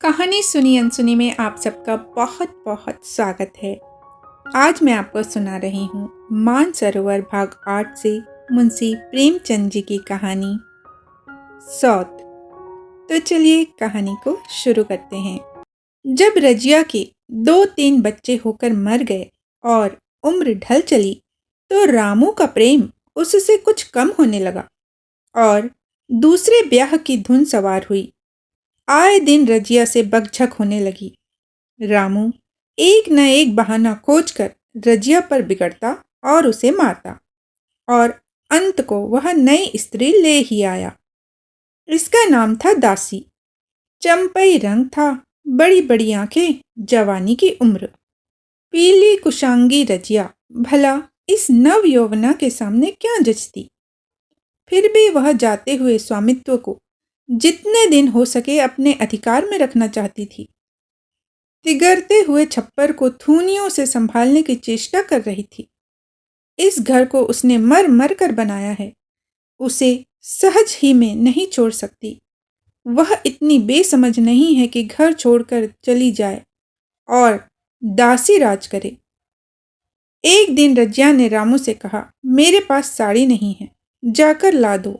कहानी सुनी अनसुनी में आप सबका बहुत बहुत स्वागत है। आज मैं आपको सुना रही हूँ मानसरोवर भाग 8 से मुंशी प्रेमचंद जी की कहानी सौत। तो चलिए कहानी को शुरू करते हैं। जब रजिया के 2-3 बच्चे होकर मर गए और उम्र ढल चली तो रामू का प्रेम उससे कुछ कम होने लगा और दूसरे ब्याह की धुन सवार हुई। आए दिन रजिया से बकझक होने लगी। रामू एक न एक बहाना खोजकर रजिया पर बिगड़ता और उसे मारता और अंत को वह नई स्त्री ले ही आया। इसका नाम था दासी। चंपई रंग था, बड़ी बड़ी आंखें, जवानी की उम्र। पीली कुशांगी रजिया भला इस नव यौवना के सामने क्या जचती। फिर भी वह जाते हुए स्वामित्व को जितने दिन हो सके अपने अधिकार में रखना चाहती थी। तिगरते हुए छप्पर को थूनियों से संभालने की चेष्टा कर रही थी। इस घर को उसने मर मर कर बनाया है, उसे सहज ही में नहीं छोड़ सकती। वह इतनी बेसमझ नहीं है कि घर छोड़कर चली जाए और दासी राज करे। एक दिन रजिया ने रामू से कहा, मेरे पास साड़ी नहीं है, जाकर ला दो।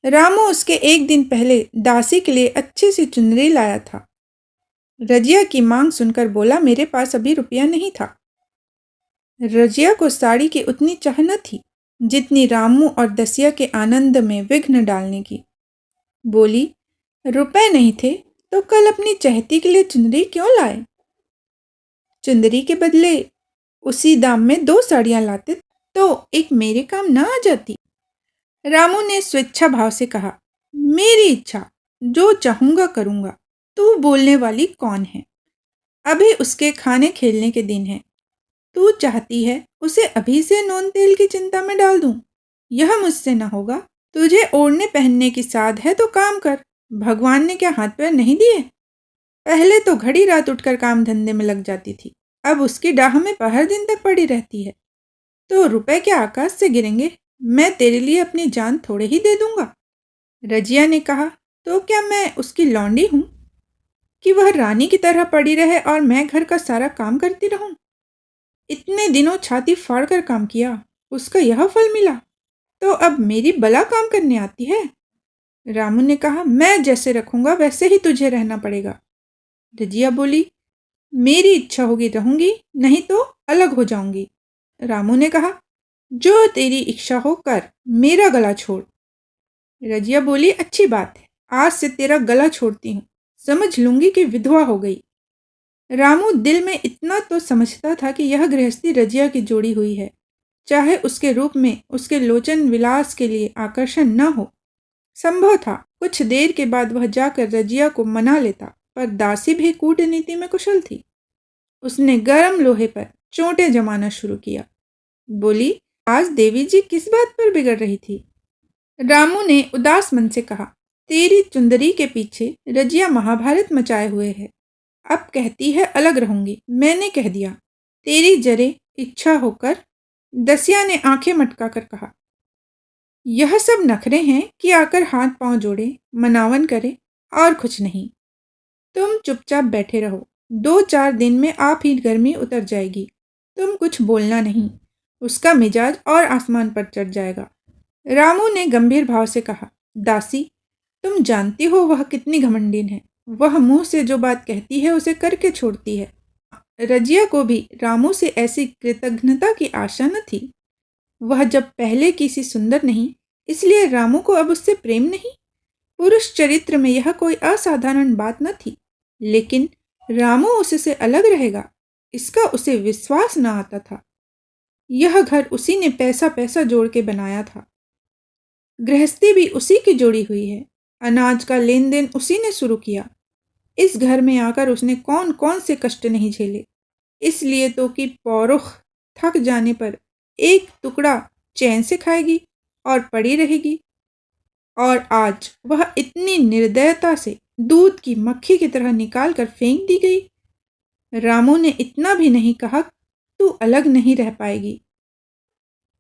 रामू उसके एक दिन पहले दासी के लिए अच्छी सी चुनरी लाया था। रजिया की मांग सुनकर बोला, मेरे पास अभी रुपया नहीं था। रजिया को साड़ी की उतनी चाह न थी जितनी रामू और दसिया के आनंद में विघ्न डालने की। बोली, रुपए नहीं थे तो कल अपनी चहती के लिए चुनरी क्यों लाए? चुंदरी के बदले उसी दाम में 2 साड़ियां लाते तो एक मेरे काम ना आ जाती। रामू ने स्वेच्छा भाव से कहा, मेरी इच्छा, जो चाहूंगा करूंगा। तू बोलने वाली कौन है? अभी उसके खाने खेलने के दिन है। तू चाहती है उसे अभी से नून तेल की चिंता में डाल दूं? यह मुझसे न होगा। तुझे ओढ़ने पहनने की साध है तो काम कर। भगवान ने क्या हाथ पैर नहीं दिए? पहले तो घड़ी रात उठकर काम धंधे में लग जाती थी, अब उसकी डाह में पहर दिन तक पड़ी रहती है। तो रुपए क्या आकाश से गिरेंगे? मैं तेरे लिए अपनी जान थोड़े ही दे दूंगा। रजिया ने कहा, तो क्या मैं उसकी लौंडी हूं कि वह रानी की तरह पड़ी रहे और मैं घर का सारा काम करती रहूं? इतने दिनों छाती फाड़कर काम किया, उसका यह फल मिला, तो अब मेरी बला काम करने आती है। रामू ने कहा, मैं जैसे रखूंगा वैसे ही तुझे रहना पड़ेगा। रजिया बोली, मेरी इच्छा होगी रहूंगी, नहीं तो अलग हो जाऊंगी। रामू ने कहा, जो तेरी इच्छा हो कर, मेरा गला छोड़। रजिया बोली, अच्छी बात है, आज से तेरा गला छोड़ती हूँ, समझ लूंगी कि विधवा हो गई। रामू दिल में इतना तो समझता था कि यह गृहस्थी रजिया की जोड़ी हुई है, चाहे उसके रूप में उसके लोचन विलास के लिए आकर्षण न हो। संभव था कुछ देर के बाद वह जाकर रजिया को मना लेता, पर दासी भी कूटनीति में कुशल थी। उसने गर्म लोहे पर चोटें जमाना शुरू किया। बोली, आज देवी जी किस बात पर बिगड़ रही थी? रामू ने उदास मन से कहा, तेरी चुंदरी के पीछे रजिया महाभारत मचाए हुए है। अब कहती है अलग रहूंगी, मैंने कह दिया, तेरी जरे इच्छा होकर। दसिया ने आंखें मटका कर कहा, यह सब नखरे हैं कि आकर हाथ पांव जोड़े, मनावन करे और कुछ नहीं। तुम चुपचाप बैठे रहो, 2-4 दिन में आप ही गर्मी उतर जाएगी। तुम कुछ बोलना नहीं, उसका मिजाज और आसमान पर चढ़ जाएगा। रामू ने गंभीर भाव से कहा, दासी, तुम जानती हो वह कितनी घमंडीन है। वह मुंह से जो बात कहती है उसे करके छोड़ती है। रजिया को भी रामू से ऐसी कृतज्ञता की आशा न थी। वह जब पहले की सी सुंदर नहीं, इसलिए रामू को अब उससे प्रेम नहीं। पुरुष चरित्र में यह कोई असाधारण बात न थी, लेकिन रामू उससे अलग रहेगा, इसका उसे विश्वास न आता था। यह घर उसी ने पैसा पैसा जोड़ के बनाया था। गृहस्थी भी उसी की जोड़ी हुई है। अनाज का लेन देन उसी ने शुरू किया। इस घर में आकर उसने कौन कौन से कष्ट नहीं झेले, इसलिए तो कि पौरुख थक जाने पर एक टुकड़ा चैन से खाएगी और पड़ी रहेगी। और आज वह इतनी निर्दयता से दूध की मक्खी की तरह निकाल कर फेंक दी गई। रामू ने इतना भी नहीं कहा, तू अलग नहीं रह पाएगी।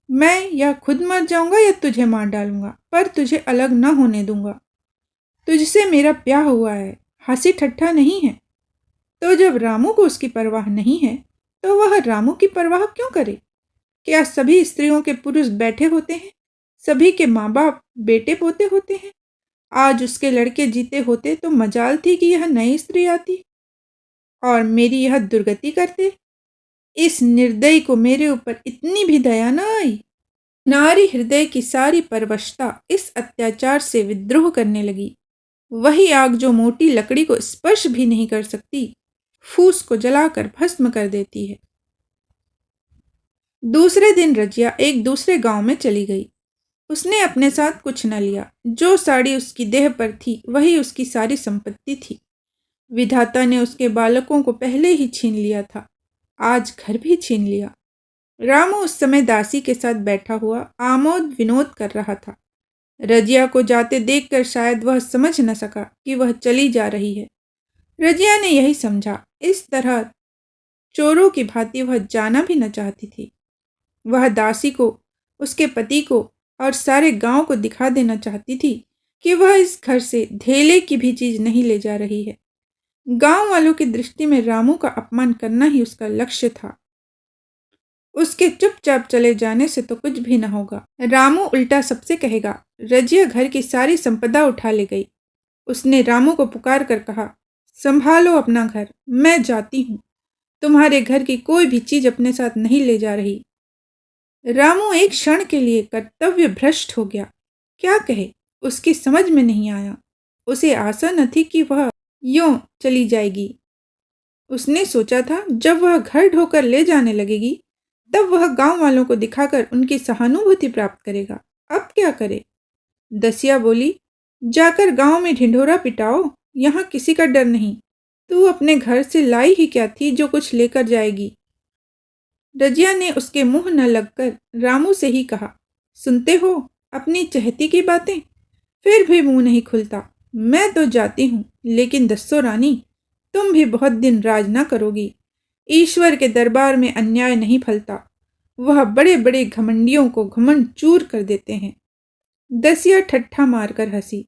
मैं या खुद मर जाऊंगा या तुझे मार डालूंगा, पर तुझे अलग न होने दूंगा। तुझसे मेरा ब्याह हुआ है, हंसी ठट्ठा नहीं है। तो जब रामू को उसकी परवाह नहीं है, तो वह रामू की परवाह क्यों करे? क्या सभी स्त्रियों के पुरुष बैठे होते हैं? सभी के माँ बाप बेटे पोते होते हैं? आज उसके लड़के जीते होते तो मजाल थी कि यह नई स्त्री आती और मेरी यह दुर्गति करते। इस निर्दयी को मेरे ऊपर इतनी भी दया न आई। नारी हृदय की सारी परवशता इस अत्याचार से विद्रोह करने लगी। वही आग जो मोटी लकड़ी को स्पर्श भी नहीं कर सकती, फूस को जलाकर भस्म कर देती है। दूसरे दिन रजिया एक दूसरे गांव में चली गई। उसने अपने साथ कुछ न लिया। जो साड़ी उसकी देह पर थी वही उसकी सारी संपत्ति थी। विधाता ने उसके बालकों को पहले ही छीन लिया था, आज घर भी छीन लिया। रामू उस समय दासी के साथ बैठा हुआ आमोद विनोद कर रहा था। रजिया को जाते देखकर शायद वह समझ न सका कि वह चली जा रही है। रजिया ने यही समझा। इस तरह चोरों की भांति वह जाना भी न चाहती थी। वह दासी को, उसके पति को और सारे गांव को दिखा देना चाहती थी कि वह इस घर से धेले की भी चीज नहीं ले जा रही है। गांव वालों की दृष्टि में रामू का अपमान करना ही उसका लक्ष्य था। उसके चुपचाप चले जाने से तो कुछ भी न होगा। रामू उल्टा सबसे कहेगा। रजिया घर की सारी संपदा उठा ले गई। उसने रामू को पुकार कर कहा, संभालो अपना घर, मैं जाती हूँ। तुम्हारे घर की कोई भी चीज अपने साथ नहीं ले जा रही। रामू एक क्षण के लिए कर्तव्य भ्रष्ट हो गया। क्या कहे, उसकी समझ में नहीं आया। उसे आशा न थी कि वह यूं चली जाएगी। उसने सोचा था जब वह घर ढोकर ले जाने लगेगी तब वह गांव वालों को दिखाकर उनकी सहानुभूति प्राप्त करेगा। अब क्या करे? दसिया बोली, जाकर गांव में ढिंढोरा पिटाओ, यहाँ किसी का डर नहीं। तू अपने घर से लाई ही क्या थी जो कुछ लेकर जाएगी? रजिया ने उसके मुंह न लगकर रामू से ही कहा, सुनते हो अपनी चहती की बातें? फिर भी मुंह नहीं खुलता। मैं तो जाती हूँ, लेकिन दस्सो रानी, तुम भी बहुत दिन राज ना करोगी। ईश्वर के दरबार में अन्याय नहीं फलता। वह बड़े बड़े घमंडियों को घमंड चूर कर देते हैं। दसिया ठट्ठा मारकर हंसी,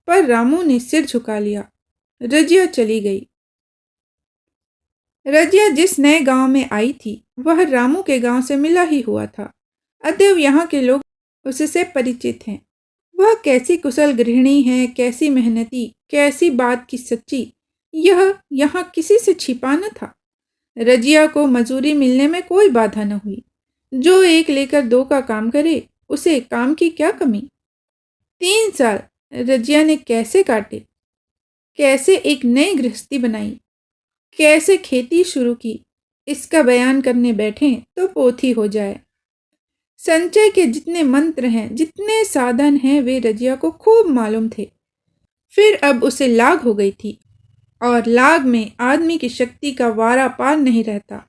पर रामू ने सिर झुका लिया। रजिया चली गई। रजिया जिस नए गांव में आई थी वह रामू के गांव से मिला ही हुआ था, अतएव यहाँ के लोग उससे परिचित हैं। वह कैसी कुशल गृहिणी है, कैसी मेहनती, कैसी बात की सच्ची, यह यहाँ किसी से छिपा न था। रजिया को मजूरी मिलने में कोई बाधा न हुई। जो एक लेकर दो का काम करे उसे काम की क्या कमी। 3 साल रजिया ने कैसे काटे, कैसे एक नई गृहस्थी बनाई, कैसे खेती शुरू की, इसका बयान करने बैठे तो पोथी हो जाए। संचय के जितने मंत्र हैं, जितने साधन हैं, वे रजिया को खूब मालूम थे। फिर अब उसे लाग हो गई थी और लाग में आदमी की शक्ति का वारा पार नहीं रहता।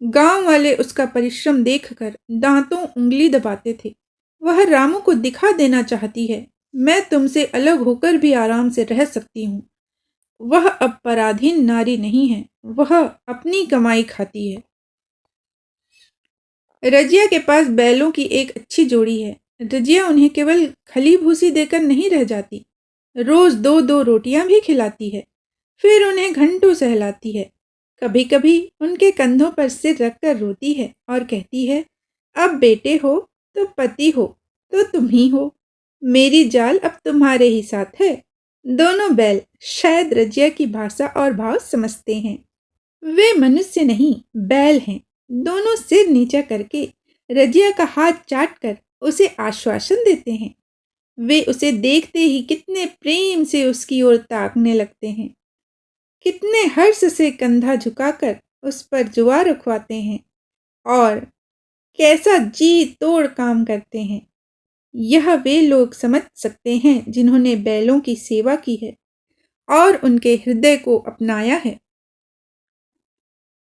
गांव वाले उसका परिश्रम देखकर दांतों उंगली दबाते थे। वह रामू को दिखा देना चाहती है, मैं तुमसे अलग होकर भी आराम से रह सकती हूँ। वह अब पराधीन नारी नहीं है, वह अपनी कमाई खाती है। रजिया के पास बैलों की एक अच्छी जोड़ी है। रजिया उन्हें केवल खली भूसी देकर नहीं रह जाती, रोज 2-2 रोटियां भी खिलाती है। फिर उन्हें घंटों सहलाती है। कभी कभी उनके कंधों पर सिर रखकर रोती है और कहती है, अब बेटे हो तो पति हो तो तुम ही हो। मेरी जाल अब तुम्हारे ही साथ है। दोनों बैल शायद रजिया की भाषा और भाव समझते हैं। वे मनुष्य नहीं, बैल हैं। दोनों सिर नीचा करके रजिया का हाथ चाटकर उसे आश्वासन देते हैं। वे उसे देखते ही कितने प्रेम से उसकी ओर ताकने लगते हैं, कितने हर्ष से कंधा झुकाकर उस पर जुआ रखवाते हैं और कैसा जी तोड़ काम करते हैं। यह वे लोग समझ सकते हैं जिन्होंने बैलों की सेवा की है और उनके हृदय को अपनाया है।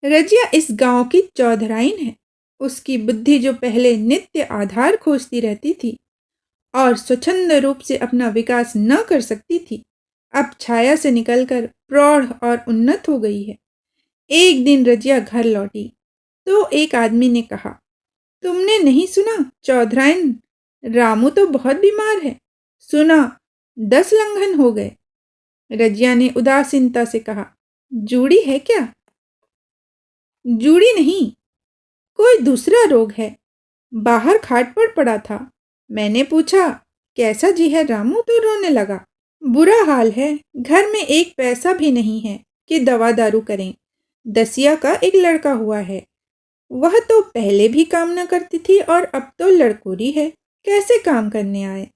रजिया इस गांव की चौधराइन है। उसकी बुद्धि जो पहले नित्य आधार खोजती रहती थी और स्वच्छंद रूप से अपना विकास न कर सकती थी, अब छाया से निकलकर प्रौढ़ और उन्नत हो गई है। एक दिन रजिया घर लौटी तो एक आदमी ने कहा, तुमने नहीं सुना चौधराइन, रामू तो बहुत बीमार है। सुना 10 लंघन हो गए। रजिया ने उदासीनता से कहा। जूड़ी है क्या? जूड़ी नहीं, कोई दूसरा रोग है। बाहर खाट पर पड़ा था। मैंने पूछा, कैसा जी है रामू, तो रोने लगा। बुरा हाल है, घर में एक पैसा भी नहीं है कि दवा दारू करें। दसिया का एक लड़का हुआ है, वह तो पहले भी काम न करती थी और अब तो लड़कोरी है, कैसे काम करने आए।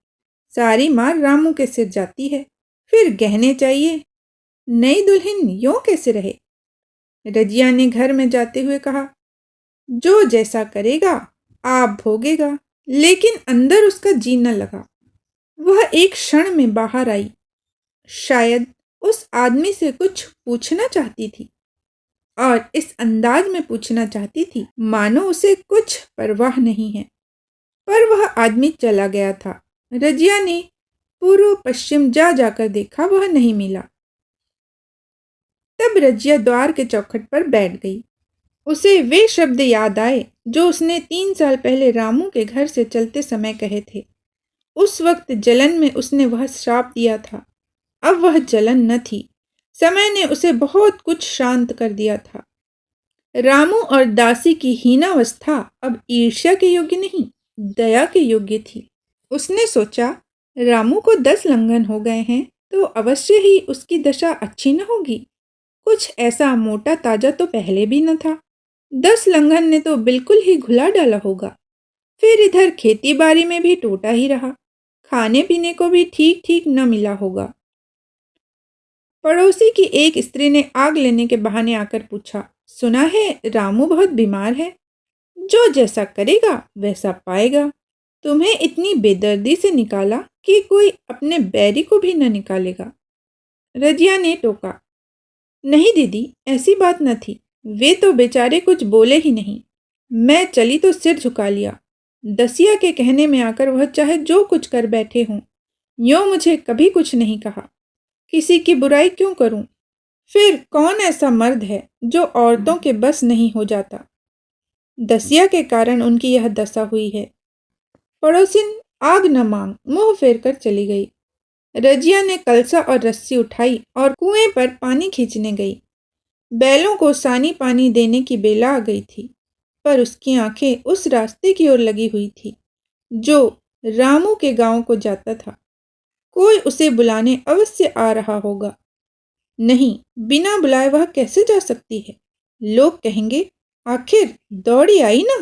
सारी मार रामू के सिर जाती है, फिर गहने चाहिए। नई दुल्हन यूं कैसे रहे? रजिया ने घर में जाते हुए कहा, जो जैसा करेगा आप भोगेगा। लेकिन अंदर उसका जी न लगा। वह एक क्षण में बाहर आई। शायद उस आदमी से कुछ पूछना चाहती थी और इस अंदाज में पूछना चाहती थी मानो उसे कुछ परवाह नहीं है। पर वह आदमी चला गया था। रजिया ने पूर्व पश्चिम जा जाकर देखा, वह नहीं मिला। तब रजिया द्वार के चौखट पर बैठ गई। उसे वे शब्द याद आए जो उसने 3 साल पहले रामू के घर से चलते समय कहे थे। उस वक्त जलन में उसने वह श्राप दिया था। अब वह जलन न थी, समय ने उसे बहुत कुछ शांत कर दिया था। रामू और दासी की हीनावस्था अब ईर्ष्या के योग्य नहीं, दया के योग्य थी। उसने सोचा, रामू को 10 लंघन हो गए हैं तो अवश्य ही उसकी दशा अच्छी न होगी। कुछ ऐसा मोटा ताजा तो पहले भी न था। 10 लंघन ने तो बिल्कुल ही घुला डाला होगा। फिर इधर खेती बाड़ी में भी टूटा ही रहा, खाने पीने को भी ठीक ठीक न मिला होगा। पड़ोसी की एक स्त्री ने आग लेने के बहाने आकर पूछा, सुना है रामू बहुत बीमार है। जो जैसा करेगा वैसा पाएगा। तुम्हें इतनी बेदर्दी से निकाला कि कोई अपने बैरी को भी न निकालेगा। रजिया ने टोका, नहीं दीदी, ऐसी बात न थी। वे तो बेचारे कुछ बोले ही नहीं। मैं चली तो सिर झुका लिया। दसिया के कहने में आकर वह चाहे जो कुछ कर बैठे हों, यूं मुझे कभी कुछ नहीं कहा। किसी की बुराई क्यों करूं? फिर कौन ऐसा मर्द है जो औरतों के बस नहीं हो जाता? दसिया के कारण उनकी यह दशा हुई है। पड़ोसिन आग न मांग मुंह फेर कर चली गई। रजिया ने कलसा और रस्सी उठाई और कुएं पर पानी खींचने गई। बैलों को सानी पानी देने की बेला आ गई थी, पर उसकी आंखें उस रास्ते की ओर लगी हुई थी जो रामू के गांव को जाता था। कोई उसे बुलाने अवश्य आ रहा होगा। नहीं, बिना बुलाए वह कैसे जा सकती है? लोग कहेंगे, आखिर दौड़ी आई ना।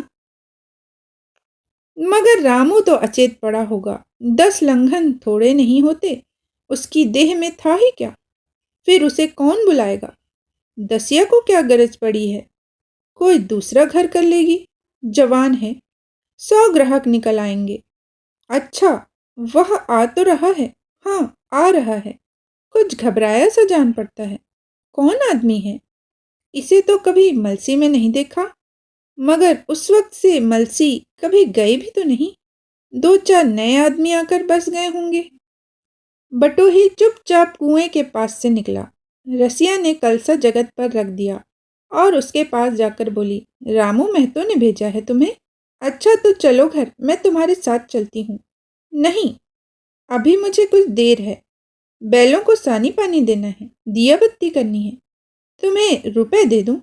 मगर रामू तो अचेत पड़ा होगा। 10 लंघन थोड़े नहीं होते। उसकी देह में था ही क्या? फिर उसे कौन बुलाएगा? दसिया को क्या गरज पड़ी है? कोई दूसरा घर कर लेगी। जवान है, 100 ग्राहक निकल आएंगे। अच्छा, वह आ तो रहा है। हाँ, आ रहा है। कुछ घबराया सा जान पड़ता है। कौन आदमी है? इसे तो कभी मलसी में नहीं देखा। मगर उस वक्त से मलसी कभी गए भी तो नहीं। 2-4 नए आदमी आकर बस गए होंगे। बटोही चुपचाप कुएं के पास से निकला। रसिया ने कलसा जगत पर रख दिया और उसके पास जाकर बोली, रामू महतो ने भेजा है तुम्हें? अच्छा तो चलो घर, मैं तुम्हारे साथ चलती हूँ। नहीं, अभी मुझे कुछ देर है। बैलों को सानी पानी देना है, दिया बत्ती करनी है। तुम्हें रुपए दे दूं?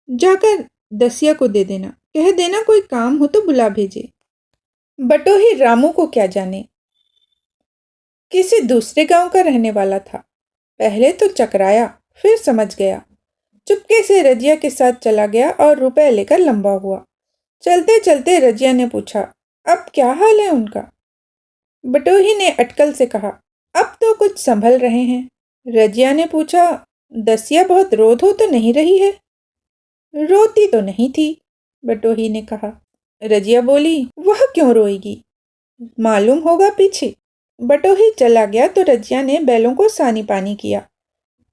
जाकर दसिया को दे देना, कह देना कोई काम हो तो बुला भेजे। बटोही रामू को क्या जाने, किसी दूसरे गांव का रहने वाला था। पहले तो चकराया, फिर समझ गया। चुपके से रजिया के साथ चला गया और रुपए लेकर लंबा हुआ। चलते चलते रजिया ने पूछा, अब क्या हाल है उनका? बटोही ने अटकल से कहा, अब तो कुछ संभल रहे हैं। रजिया ने पूछा, दसिया बहुत रोध हो तो नहीं रही है? रोती तो नहीं थी, बटोही ने कहा। रजिया बोली, वह क्यों रोएगी? मालूम होगा पीछे। बटोही चला गया तो रजिया ने बैलों को सानी पानी किया,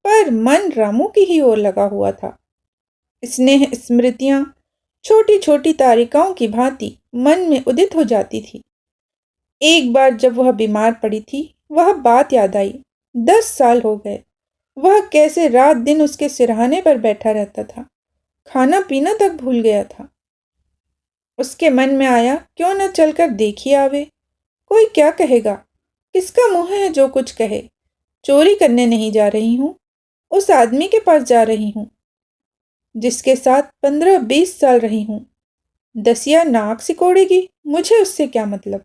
पर मन रामू की ही ओर लगा हुआ था। स्नेह स्मृतियां छोटी छोटी तारिकाओं की भांति मन में उदित हो जाती थी। एक बार जब वह बीमार पड़ी थी, वह बात याद आई। 10 साल हो गए। वह कैसे रात दिन उसके सिरहाने पर बैठा रहता था, खाना पीना तक भूल गया था। उसके मन में आया, क्यों न चलकर देखी आवे। कोई क्या कहेगा? किसका मुंह है जो कुछ कहे? चोरी करने नहीं जा रही हूँ, उस आदमी के पास जा रही हूँ जिसके साथ 15-20 साल रही हूँ। दसिया नाक सिकोड़ेगी, मुझे उससे क्या मतलब।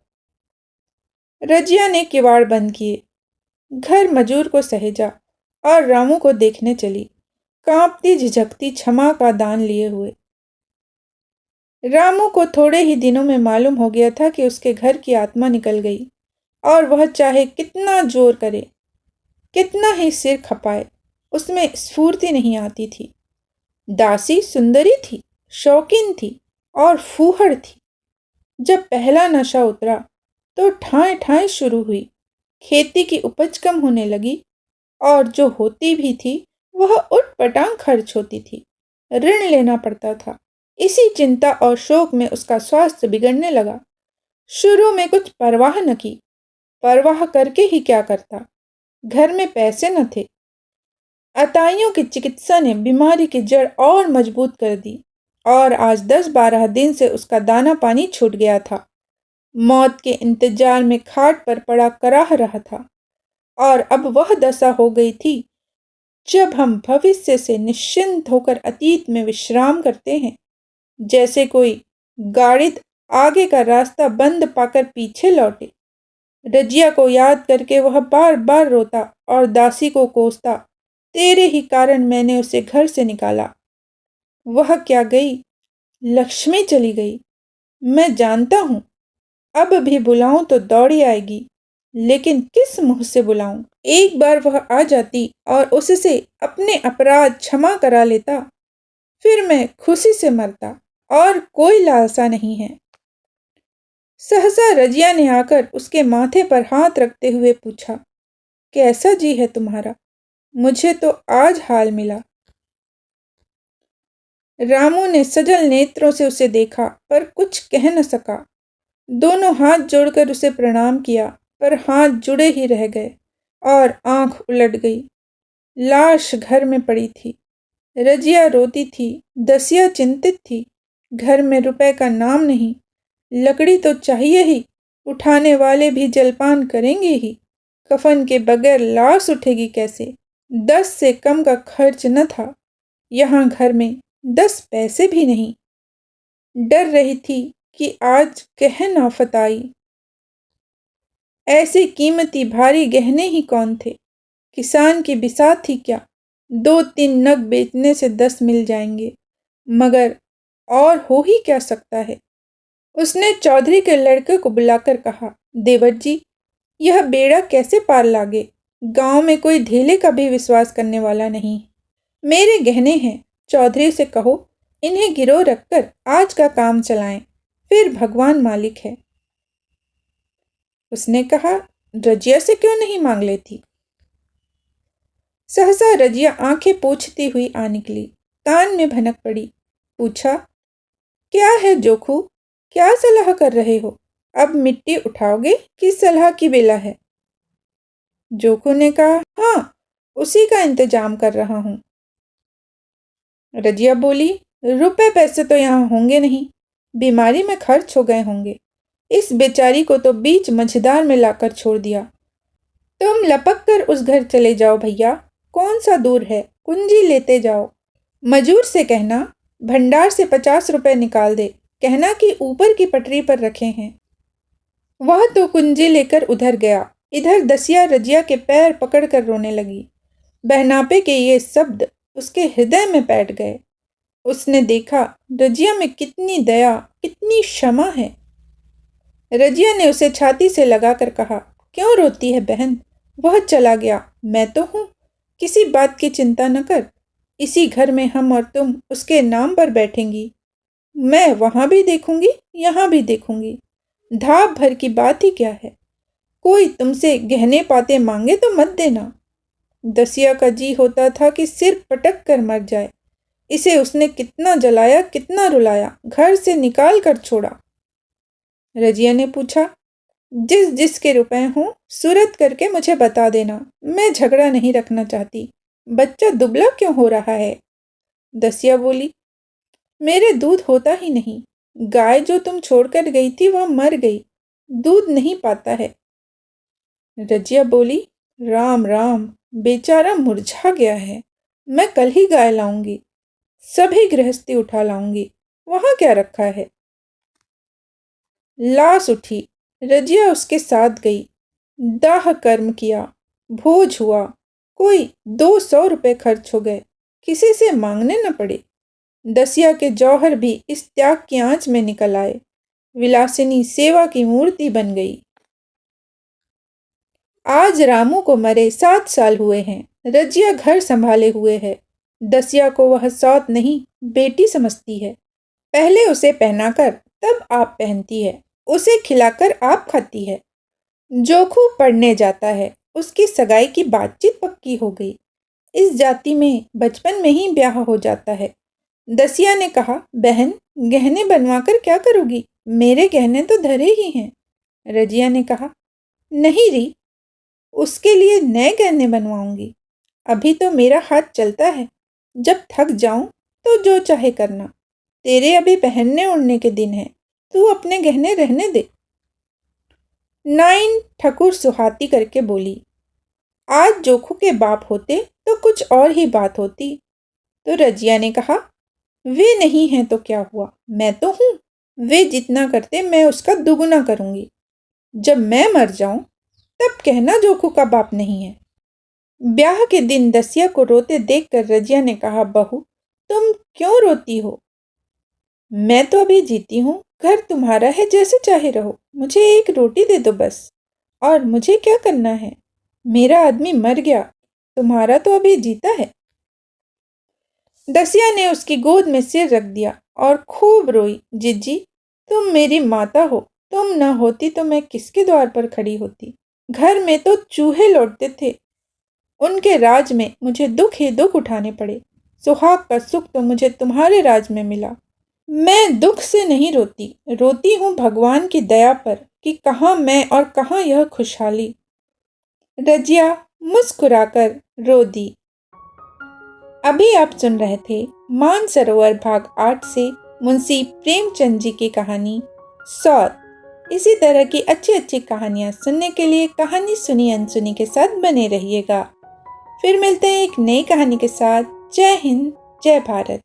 रजिया ने किवाड़ बंद किए, घर मजूर को सहेजा और रामू को देखने चली, कांपती झिझकती क्षमा का दान लिए हुए। रामू को थोड़े ही दिनों में मालूम हो गया था कि उसके घर की आत्मा निकल गई और वह चाहे कितना जोर करे, कितना ही सिर खपाए, उसमें स्फूर्ति नहीं आती थी। दासी सुंदरी थी, शौकीन थी और फूहड़ थी। जब पहला नशा उतरा तो ठाए ठाए शुरू हुई। खेती की उपज कम होने लगी और जो होती भी थी वह उटपटांग खर्च होती थी। ऋण लेना पड़ता था। इसी चिंता और शोक में उसका स्वास्थ्य बिगड़ने लगा। शुरू में कुछ परवाह न की, परवाह करके ही क्या करता, घर में पैसे न थे। अताइयों की चिकित्सा ने बीमारी की जड़ और मजबूत कर दी और आज 10-12 दिन से उसका दाना पानी छूट गया था। मौत के इंतजार में खाट पर पड़ा कराह रहा था और अब वह दशा हो गई थी जब हम भविष्य से निश्चिंत होकर अतीत में विश्राम करते हैं। जैसे कोई गाड़िद आगे का रास्ता बंद पाकर पीछे लौटे। रजिया को याद करके वह बार बार रोता और दासी को कोसता, तेरे ही कारण मैंने उसे घर से निकाला। वह क्या गई, लक्ष्मी चली गई। मैं जानता हूं, अब भी बुलाऊं तो दौड़ी आएगी, लेकिन किस मुंह से बुलाऊं। एक बार वह आ जाती और उससे अपने अपराध क्षमा करा लेता, फिर मैं खुशी से मरता और कोई लालसा नहीं है। सहसा रजिया ने आकर उसके माथे पर हाथ रखते हुए पूछा, कैसा जी है तुम्हारा? मुझे तो आज हाल मिला। रामू ने सजल नेत्रों से उसे देखा पर कुछ कह न सका। दोनों हाथ जोड़कर उसे प्रणाम किया पर हाथ जुड़े ही रह गए और आंख उलट गई। लाश घर में पड़ी थी। रजिया रोती थी, दसिया चिंतित थी। घर में रुपए का नाम नहीं। लकड़ी तो चाहिए ही, उठाने वाले भी जलपान करेंगे ही। कफन के बगैर लाश उठेगी कैसे? 10 से कम का खर्च न था। यहाँ घर में 10 पैसे भी नहीं। डर रही थी कि आज कहन आफत आई। ऐसे कीमती भारी गहने ही कौन थे? किसान की बिसात थी क्या? 2-3 नग बेचने से 10 मिल जाएंगे, मगर और हो ही क्या सकता है। उसने चौधरी के लड़के को बुलाकर कहा, देवर जी, यह बेड़ा कैसे पार लागे? गांव में कोई ढेले का भी विश्वास करने वाला नहीं। मेरे गहने हैं, चौधरी से कहो इन्हें गिरो रखकर आज का काम चलाएं, फिर भगवान मालिक है। उसने कहा, रजिया से क्यों नहीं मांग लेती? सहसा रजिया आंखें पोंछती हुई आ निकली, कान में भनक पड़ी। पूछा, क्या है जोखू, क्या सलाह कर रहे हो? अब मिट्टी उठाओगे कि सलाह की बेला है? जोखू ने कहा, हाँ, उसी का इंतजाम कर रहा हूं। रजिया बोली, रुपए पैसे तो यहाँ होंगे नहीं, बीमारी में खर्च हो गए होंगे। इस बेचारी को तो बीच मझधार में लाकर छोड़ दिया। तुम लपक कर उस घर चले जाओ भैया, कौन सा दूर है, कुंजी लेते जाओ। मजूर से कहना भंडार से 50 रुपए निकाल दे, कहना कि ऊपर की पटरी पर रखे हैं। वह तो कुंजी लेकर उधर गया। इधर दसिया रजिया के पैर पकड़कर रोने लगी। बहनापे के ये शब्द उसके हृदय में बैठ गए। उसने देखा रजिया में कितनी दया, कितनी क्षमा है। रजिया ने उसे छाती से लगाकर कहा, क्यों रोती है बहन? वह चला गया, मैं तो हूं, किसी बात की चिंता न कर। इसी घर में हम और तुम उसके नाम पर बैठेंगी। मैं वहां भी देखूंगी, यहां भी देखूंगी। धाप भर की बात ही क्या है। कोई तुमसे गहने पाते मांगे तो मत देना। दसिया का जी होता था कि सिर पटक कर मर जाए। इसे उसने कितना जलाया, कितना रुलाया, घर से निकाल कर छोड़ा। रजिया ने पूछा, जिस जिसके रुपए हों सूरत करके मुझे बता देना, मैं झगड़ा नहीं रखना चाहती। बच्चा दुबला क्यों हो रहा है? दसिया बोली, मेरे दूध होता ही नहीं। गाय जो तुम छोड़कर गई थी वह मर गई, दूध नहीं पाता है। रजिया बोली, राम राम, बेचारा मुरझा गया है। मैं कल ही गाय लाऊंगी, सभी गृहस्थी उठा लाऊंगी। वहां क्या रखा है? लाश उठी, रजिया उसके साथ गई। दाह कर्म किया, भोज हुआ, कोई 200 रुपये खर्च हो गए, किसी से मांगने न पड़े। दसिया के जौहर भी इस त्याग की आंच में निकल आए। विलासिनी सेवा की मूर्ति बन गई। आज रामू को मरे 7 साल हुए हैं। रजिया घर संभाले हुए है। दसिया को वह सौत नहीं, बेटी समझती है। पहले उसे पहनाकर तब आप पहनती है, उसे खिलाकर आप खाती है। जोखू पढ़ने जाता है, उसकी सगाई की बातचीत पक्की हो गई। इस जाति में बचपन में ही ब्याह हो जाता है। दसिया ने कहा, बहन, गहने बनवाकर क्या करोगी? मेरे गहने तो धरे ही हैं। रजिया ने कहा, नहीं री, उसके लिए नए गहने बनवाऊंगी। अभी तो मेरा हाथ चलता है, जब थक जाऊं तो जो चाहे करना। तेरे अभी पहनने ओढ़ने के दिन हैं, तू अपने गहने रहने दे। नाइन ठकुर सुहाती करके बोली, आज जोखू के बाप होते तो कुछ और ही बात होती। तो रजिया ने कहा, वे नहीं हैं तो क्या हुआ, मैं तो हूं। वे जितना करते मैं उसका दुगुना करूंगी। जब मैं मर जाऊं तब कहना जोखू का बाप नहीं है। ब्याह के दिन दसिया को रोते देखकर रजिया ने कहा, बहू, तुम क्यों रोती हो? मैं तो अभी जीती हूँ, घर तुम्हारा है, जैसे चाहे रहो। मुझे एक रोटी दे दो बस। और मुझे क्या करना है? मेरा आदमी मर गया, तुम्हारा तो अभी जीता है। दसिया ने उसकी गोद में सिर रख दिया और खूब रोई। जिज्जी, तुम मेरी माता हो, तुम न होती तो मैं किसके द्वार पर खड़ी होती? घर में तो चूहे लौटते थे, उनके राज में मुझे दुख ही दुख उठाने पड़े। सुहाग का सुख तो मुझे तुम्हारे राज में मिला। मैं दुख से नहीं रोती, रोती हूँ भगवान की दया पर कि कहाँ मैं और कहाँ यह खुशहाली। रजिया मुस्कुराकर रो दी। अभी आप सुन रहे थे मानसरोवर भाग 8 से मुंशी प्रेमचंद जी की कहानी सौत। इसी तरह की अच्छी अच्छी कहानियाँ सुनने के लिए कहानी सुनी अनसुनी के साथ बने रहिएगा। फिर मिलते हैं एक नई कहानी के साथ। जय हिंद, जय भारत।